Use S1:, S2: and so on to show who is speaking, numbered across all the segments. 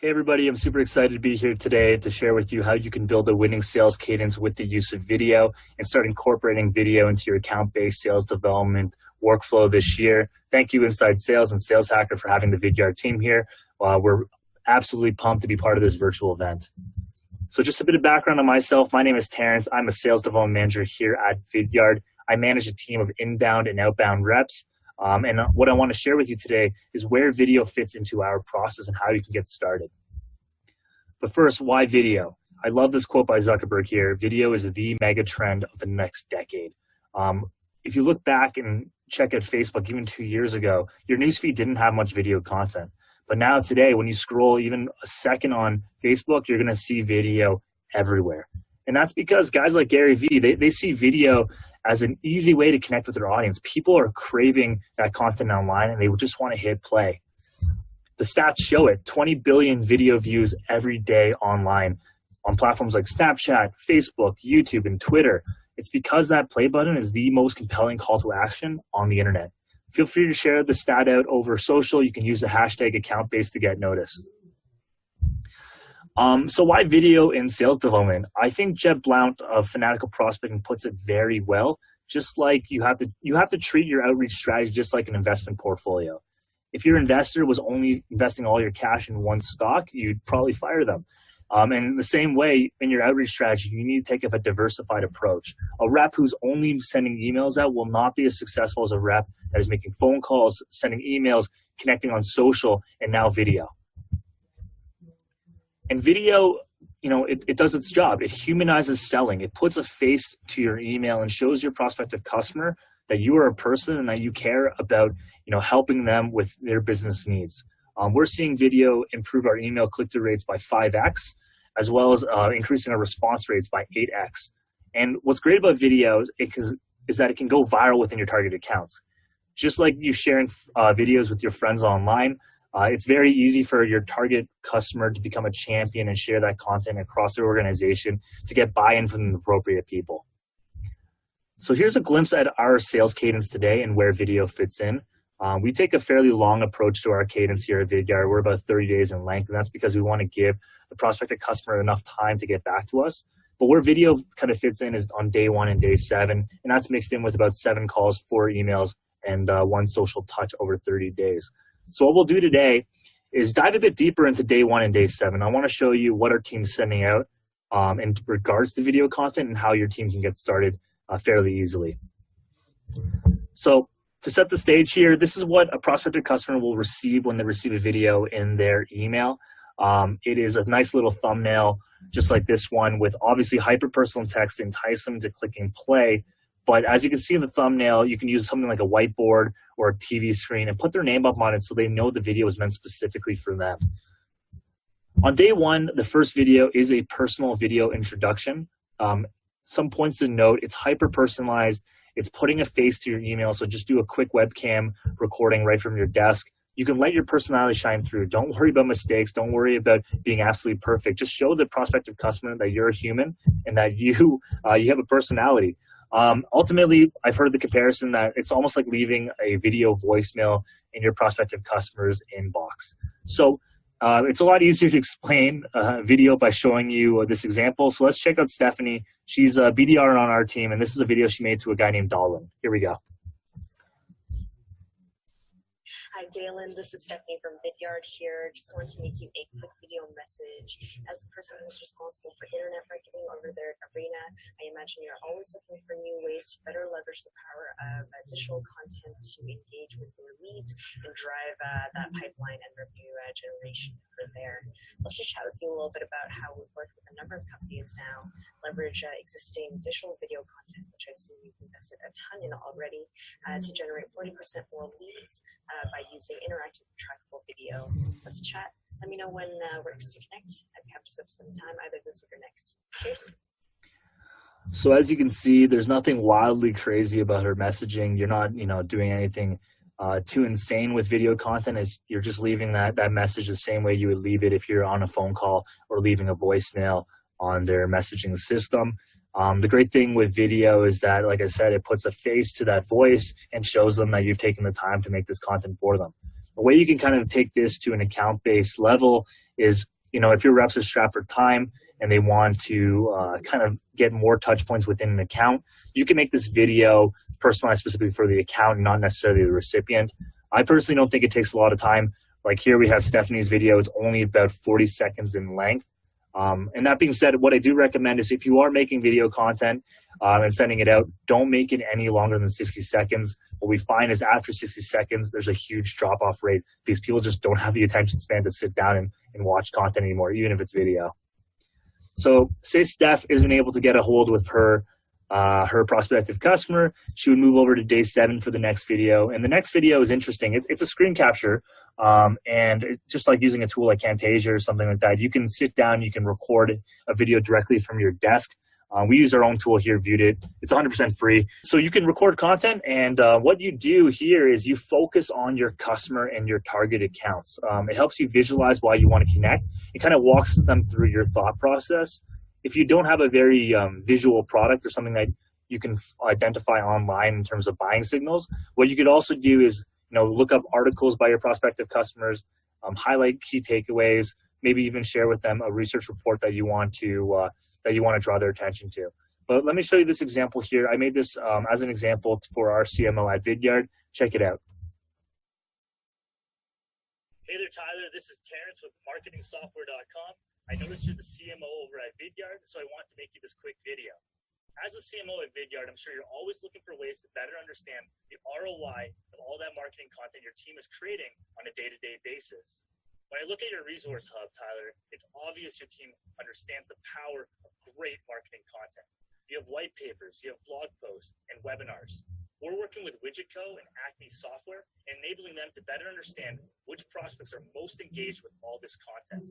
S1: Hey everybody, I'm super excited to be here today to share with you how you can build a winning sales cadence with the use of video and start incorporating video into your account-based sales development workflow this year. Thank you Inside Sales and Sales Hacker for having the Vidyar team here. We're absolutely pumped to be part of this virtual event. So just a bit of background on myself. My name is Terrance. I'm a sales development manager here at Vidyar. I manage a team of inbound and outbound reps. And what I want to share with you today is where video fits into our process and how you can get started. But first, why video? I love this quote by Zuckerberg here. Video is the mega trend of the next decade. If you look back and check at Facebook even 2 years ago, your newsfeed didn't have much video content. But now today, when you scroll even a second on Facebook, you're going to see video everywhere. And that's because guys like Gary Vee, they see video as an easy way to connect with their audience. People are craving that content online and they just want to hit play. The stats show it, 20 billion video views every day online on platforms like Snapchat, Facebook, YouTube, and Twitter. It's because that play button is the most compelling call to action on the internet. Feel free to share the stat out over social. You can use the hashtag account-based to get noticed. So why video in sales development? I think Jeb Blount of Fanatical Prospecting puts it very well. Just like you have to treat your outreach strategy just like an investment portfolio. If your investor was only investing all your cash in one stock, you'd probably fire them. And in the same way, in your outreach strategy, you need to take a diversified approach. A rep who's only sending emails out will not be as successful as a rep that is making phone calls, sending emails, connecting on social, and now video. And video, it does its job. It humanizes selling. It puts a face to your email and shows your prospective customer that you are a person and that you care about, helping them with their business needs. We're seeing video improve our email click-through rates by 5x, as well as increasing our response rates by 8x. And what's great about videos is that it can go viral within your target accounts. Just like you sharing videos with your friends online, it's very easy for your target customer to become a champion and share that content across their organization to get buy-in from the appropriate people. So here's a glimpse at our sales cadence today and where video fits in. We take a fairly long approach to our cadence here at Vidyar. We're about 30 days in length, and that's because we want to give the prospective customer enough time to get back to us. But where video kind of fits in is on day 1 and day 7, and that's mixed in with about 7 calls, 4 emails, and 1 social touch over 30 days. So what we'll do today is dive a bit deeper into day 1 and day 7. I want to show you what our team's sending out in regards to video content and how your team can get started fairly easily. So to set the stage here, this is what a prospective customer will receive when they receive a video in their email. It is a nice little thumbnail, just like this one, with obviously hyper-personal text to entice them to clicking play. But as you can see in the thumbnail, you can use something like a whiteboard or a TV screen and put their name up on it so they know the video is meant specifically for them. On day 1, the first video is a personal video introduction. Some points to note, it's hyper-personalized. It's putting a face to your email, so just do a quick webcam recording right from your desk. You can let your personality shine through. Don't worry about mistakes. Don't worry about being absolutely perfect. Just show the prospective customer that you're a human and that you have a personality. Ultimately, I've heard the comparison that it's almost like leaving a video voicemail in your prospective customer's inbox. So it's a lot easier to explain video by showing you this example. So let's check out Stephanie. She's a BDR on our team, and this is a video she made to a guy named Dalwin. Here we go.
S2: Hi, Dalen. This is Stephanie from Vidyar here. Just wanted to make you a quick video message. As the person who's responsible for internet marketing over there at Arena, I imagine you're always looking for new ways to better leverage the power of digital content to engage with your leads and drive that pipeline and revenue generation for there. Let's just chat with you a little bit about how we've worked with a number of companies now, leverage existing digital video content, which I see you've invested a ton in already, to generate 40% more leads by using interactive trackable video. Let's chat. Let me know when works to connect. I'd be happy to set some time either this week or next. Cheers.
S1: So as you can see, there's nothing wildly crazy about her messaging. You're not, doing anything too insane with video content. Is you're just leaving that message the same way you would leave it if you're on a phone call or leaving a voicemail on their messaging system. The great thing with video is that, like I said, it puts a face to that voice and shows them that you've taken the time to make this content for them. The way you can kind of take this to an account-based level is if your reps are strapped for time and they want to kind of get more touch points within an account, you can make this video personalized specifically for the account, not necessarily the recipient. I personally don't think it takes a lot of time. Like here we have Stephanie's video. It's only about 40 seconds in length. And that being said, what I do recommend is if you are making video content and sending it out, don't make it any longer than 60 seconds. What we find is after 60 seconds, there's a huge drop-off rate because people just don't have the attention span to sit down and watch content anymore, even if it's video. So say Steph isn't able to get a hold with her prospective customer, she would move over to day 7 for the next video. And the next video is interesting. It's a screen capture, and it's just like using a tool like Camtasia or something like that. You can sit down, you can record a video directly from your desk. We use our own tool here, Viewed It. It's 100% free. So you can record content, and what you do here is you focus on your customer and your target accounts. It helps you visualize why you want to connect. It kind of walks them through your thought process. If you don't have a very visual product or something that you can identify online in terms of buying signals, what you could also do is look up articles by your prospective customers, highlight key takeaways, maybe even share with them a research report that you want to draw their attention to. But let me show you this example here. I made this as an example for our CMO at Vidyar. Check it out.
S3: Hey there, Tyler. This is Terrance with marketingsoftware.com. I noticed you're the CMO over at Vidyar, so I want to make you this quick video. As a CMO at Vidyar, I'm sure you're always looking for ways to better understand the ROI of all that marketing content your team is creating on a day-to-day basis. When I look at your resource hub, Tyler, it's obvious your team understands the power of great marketing content. You have white papers, you have blog posts, and webinars. We're working with WidgetCo and Acme Software, enabling them to better understand which prospects are most engaged with all this content.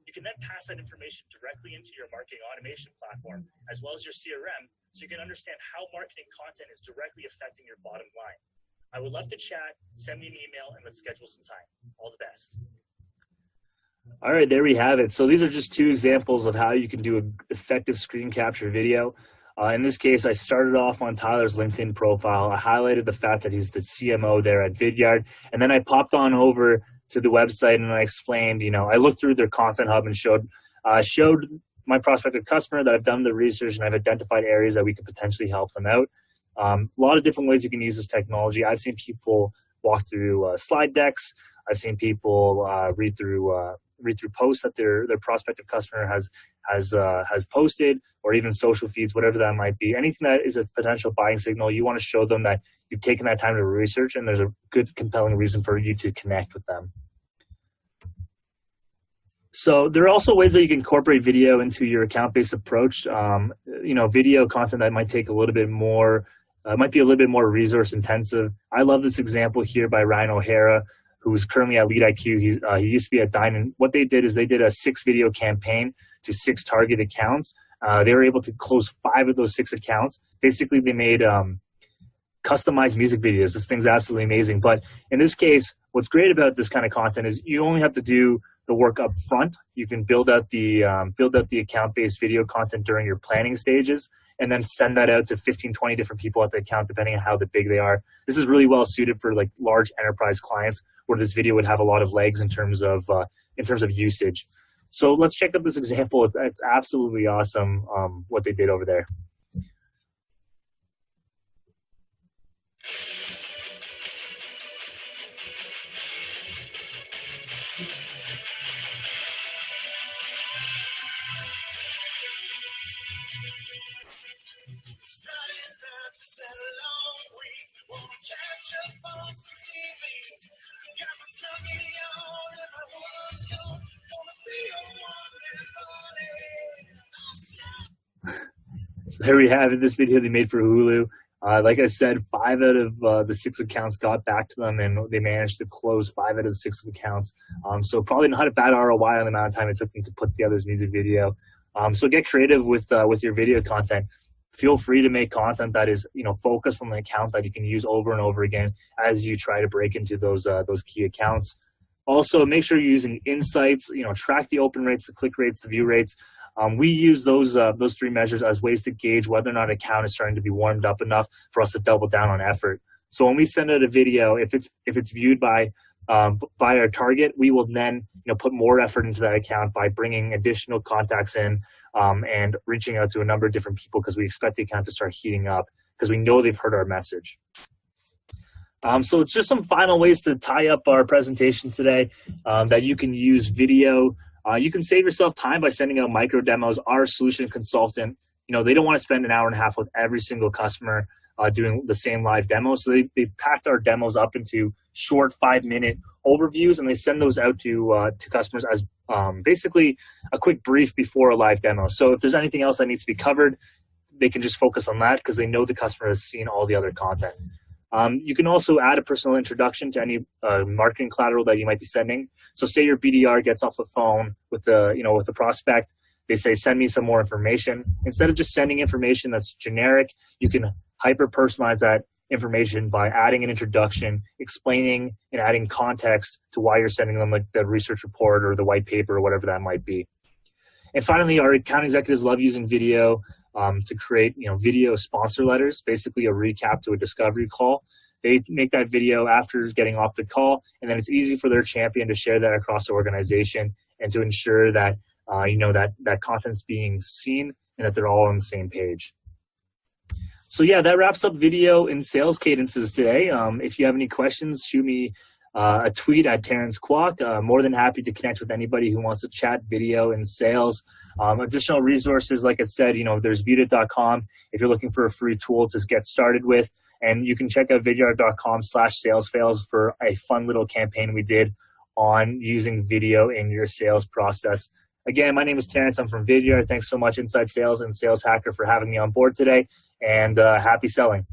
S3: You can then pass that information directly into your marketing automation platform, as well as your CRM, so you can understand how marketing content is directly affecting your bottom line. I would love to chat. Send me an email, and let's schedule some time. All the best.
S1: All right, there we have it. So these are just 2 examples of how you can do an effective screen capture video. In this case, I started off on Tyler's LinkedIn profile. I highlighted the fact that he's the CMO there at Vidyard. And then I popped on over to the website and I explained, I looked through their content hub and showed my prospective customer that I've done the research and I've identified areas that we could potentially help them out. A lot of different ways you can use this technology. I've seen people walk through slide decks. I've seen people read through posts that their prospective customer has posted, or even social feeds, whatever that might be. Anything that is a potential buying signal, you want to show them that you've taken that time to research and there's a good, compelling reason for you to connect with them. So there are also ways that you can incorporate video into your account-based approach. Video content that might take a little bit more, might be a little bit more resource intensive. I love this example here by Ryan O'Hara, who's currently at Lead IQ. He used to be at Dine, and what they did is they did a 6-video campaign to 6 target accounts. They were able to close 5 of those 6 accounts. Basically, they made customized music videos. This thing's absolutely amazing. But in this case, what's great about this kind of content is you only have to do the work up front. You can build out the account-based video content during your planning stages, and then send that out to 15, 20 different people at the account, depending on how big they are. This is really well suited for like large enterprise clients where this video would have a lot of legs in terms of usage. So let's check out this example. It's absolutely awesome what they did over there. So there we have it, this video they made for Hulu. Like I said, 5 out of the 6 accounts got back to them, and they managed to close 5 out of the 6 accounts. So probably not a bad ROI on the amount of time it took them to put together this music video. So get creative with your video content. Feel free to make content that is, focused on the account that you can use over and over again as you try to break into those key accounts. Also, make sure you're using insights. Track the open rates, the click rates, the view rates. We use those 3 measures as ways to gauge whether or not an account is starting to be warmed up enough for us to double down on effort. So when we send out a video, if it's viewed by via our target, we will then put more effort into that account by bringing additional contacts in and reaching out to a number of different people, because we expect the account to start heating up because we know they've heard our message. So it's just some final ways to tie up our presentation today, that you can use video. You can save yourself time by sending out micro demos. Our solution consultant, they don't want to spend an hour and a half with every single customer doing the same live demo. So they've packed our demos up into short 5-minute overviews, and they send those out to customers as basically a quick brief before a live demo. So if there's anything else that needs to be covered, they can just focus on that because they know the customer has seen all the other content. You can also add a personal introduction to any marketing collateral that you might be sending. So say your BDR gets off the phone with the prospect. They say, send me some more information. Instead of just sending information that's generic, you can hyper-personalize that information by adding an introduction, explaining and adding context to why you're sending them, like the research report or the white paper or whatever that might be. And finally, our account executives love using video to create video sponsor letters, basically a recap to a discovery call. They make that video after getting off the call, and then it's easy for their champion to share that across the organization and to ensure that that content's being seen and that they're all on the same page. So yeah, that wraps up video and sales cadences today. If you have any questions, shoot me a tweet at Terrance Kwok. More than happy to connect with anybody who wants to chat video and sales. Additional resources, like I said, there's Vidyar.com if you're looking for a free tool to get started with. And you can check out Vidyar.com/salesfails for a fun little campaign we did on using video in your sales process. Again, my name is Terrance. I'm from Vidyar. Thanks so much, Inside Sales and Sales Hacker, for having me on board today, and happy selling.